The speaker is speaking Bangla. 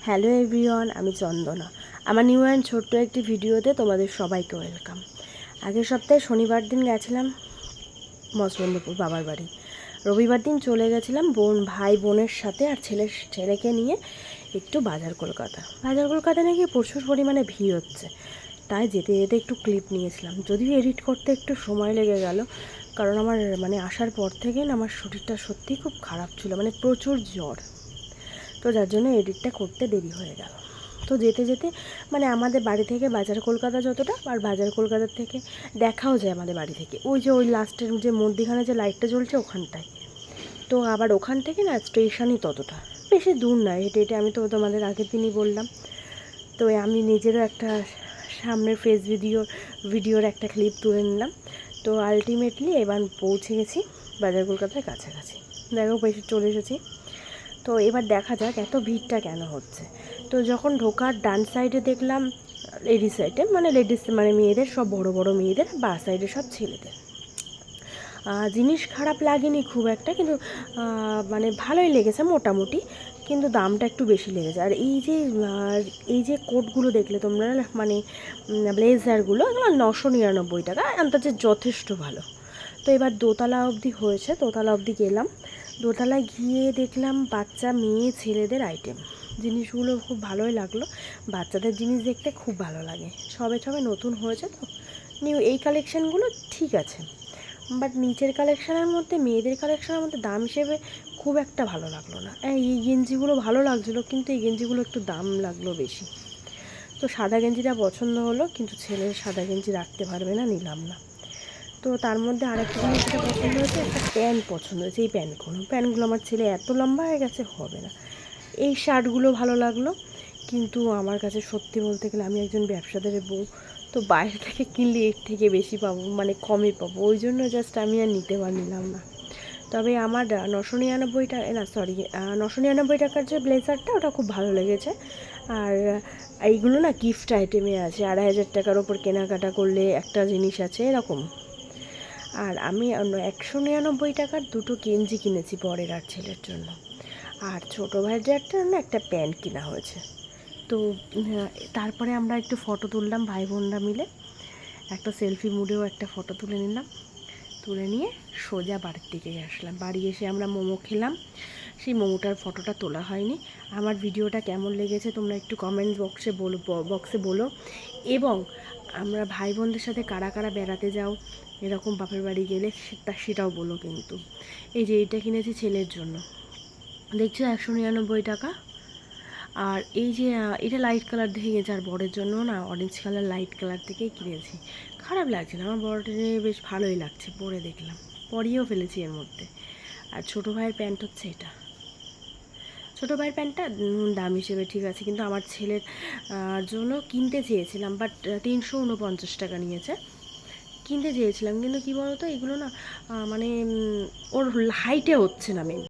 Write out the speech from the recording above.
হ্যালো এভরিওয়ান, আমি চন্দনা। আমার নিউ অ্যান্ড ছোট্ট একটি ভিডিওতে তোমাদের সবাইকে ওয়েলকাম। আগের সপ্তাহে শনিবার দিন গেছিলাম মসবন্দপুর বাবার বাড়ি। রবিবার দিন চলে গেছিলাম ভাই বোনের সাথে আর ছেলেকে নিয়ে একটু বাজার কলকাতা নাকি প্রচুর পরিমাণে ভিড় হচ্ছে, তাই যেতে যেতে একটু ক্লিপ নিয়েছিলাম। যদিও এডিট করতে একটু সময় লেগে গেল, কারণ আমার আসার পর থেকে না আমার শরীরটা সত্যিই খুব খারাপ ছিল, প্রচুর জ্বর। তো যার জন্য এডিটটা করতে দেরি হয়ে গেল। তো যেতে যেতে আমাদের বাড়ি থেকে বাজার কলকাতা যতটা, আর বাজার কলকাতার থেকে দেখাও যায় আমাদের বাড়ি থেকে, ওই লাস্টের যে মধ্যিখানে যে লাইটটা জ্বলছে ওখানটায়। তো আবার ওখান থেকে না স্টেশনই ততটা, বেশি দূর না, হেঁটে হেঁটে। আমি তো তোমাদের আগের দিনই বললাম। তো আমি নিজেরও একটা সামনের ভিডিওর একটা ক্লিপ তুলে নিলাম। তো আলটিমেটলি এবার পৌঁছে গেছি বাজার কলকাতার কাছাকাছি। দেখো বেশি চলে এসেছি। তো এবার দেখা যাক এত ভিড়টা কেন হচ্ছে। তো যখন ঢোকার ডান সাইডে দেখলাম লেডিস সাইডে, মেয়েদের, সব বড় বড় মেয়েদের, বা সাইডে সব ছেলেদের। জিনিস খারাপ লাগেনি খুব একটা, কিন্তু ভালোই লেগেছে মোটামুটি, কিন্তু দামটা একটু বেশি লেগেছে। আর এই যে কোটগুলো দেখলে তোমরা, ব্লেজারগুলো, এগুলো 999 টাকা, আন্দাজে যথেষ্ট ভালো। তো এবার দোতলা অবধি হয়েছে, দোতলা অবধি গেলাম। দোতলায় গিয়ে দেখলাম বাচ্চা মেয়ে ছেলেদের আইটেম। জিনিসগুলো খুব ভালোই লাগলো। বাচ্চাদের জিনিস দেখতে খুব ভালো লাগে, সবে সবে নতুন হয়েছে তো নিউ এই কালেকশানগুলো ঠিক আছে। বাট নিচের কালেকশানের মধ্যে, মেয়েদের কালেকশানের মধ্যে দাম হিসেবে খুব একটা ভালো লাগলো না। এই গেঞ্জিগুলো ভালো লাগছিলো, কিন্তু এই গেঞ্জিগুলো একটু দাম লাগলো বেশি। তো সাদা গেঞ্জিটা পছন্দ হলো, কিন্তু ছেলের সাদা গেঞ্জি রাখতে পারবে না, নিলাম না। তো তার মধ্যে আরেকটা জিনিস যেটা পছন্দ হয়েছে, একটা প্যান্ট পছন্দ হয়েছে। এই প্যান্টগুলো আমার ছেলে এত লম্বা হয়ে গেছে, হবে না। এই শার্টগুলো ভালো লাগলো, কিন্তু আমার কাছে সত্যি বলতে গেলে, আমি একজন ব্যবসাদারের বউ, তো বাইরে থেকে কিনলে এর থেকে বেশি পাবো, কমে পাবো, ওই জন্য জাস্ট আমি আর নিতে পারলাম না। তবে আমার 999 টাকার যে ব্লেজারটা, ওটা খুব ভালো লেগেছে। আর এইগুলো না গিফট আইটেমে আছে, 2500 টাকার ওপর কেনাকাটা করলে একটা জিনিস আছে এরকম। আর আমি 199 টাকার দুটো গেঞ্জি কিনেছি বরের আর ছেলের জন্য। আর ছোটো ভাইয়ের জন্য একটা প্যান্ট কেনা হয়েছে। তো তারপরে আমরা একটু ফটো তুললাম ভাই বোনরা মিলে, একটা সেলফি মুডেও একটা ফটো তুলে নিলাম। তুলে নিয়ে সোজা বাড়ির দিকে আসলাম। বাড়ি এসে আমরা মোমো খেলাম। সেই মোমোটার ফটোটা তোলা হয়নি। আমার ভিডিওটা কেমন লেগেছে তোমরা একটু কমেন্ট বক্সে বলো। এবং আমরা ভাই বোনদের সাথে কারা কারা বেড়াতে যাও এরকম বাপের বাড়ি গেলে, সেটাও বলো কিন্তু। এই যে এইটা কিনেছি ছেলের জন্য, দেখছো 199 টাকা। আর এই যে এটা লাইট কালার দেখে গেছে, আর বরের জন্য না অরেঞ্জ কালার লাইট কালার থেকেই কিনেছি। খারাপ লাগছে না, আমার বড়টা বেশ ভালোই লাগছে, পরে দেখলাম, পরিয়েও ফেলেছি এর মধ্যে। আর ছোটো ভাইয়ের প্যান্ট হচ্ছে এটা। ছোটো ভাইয়ের প্যান্টটা দাম হিসেবে ঠিক আছে, কিন্তু আমার ছেলের জন্য কিনতে চেয়েছিলাম, বাট 349 টাকা নিয়েছে। কিনতে চেয়েছিলাম, কিন্তু কী বলতো, এগুলো না ওর হাইটে হচ্ছে না মেন।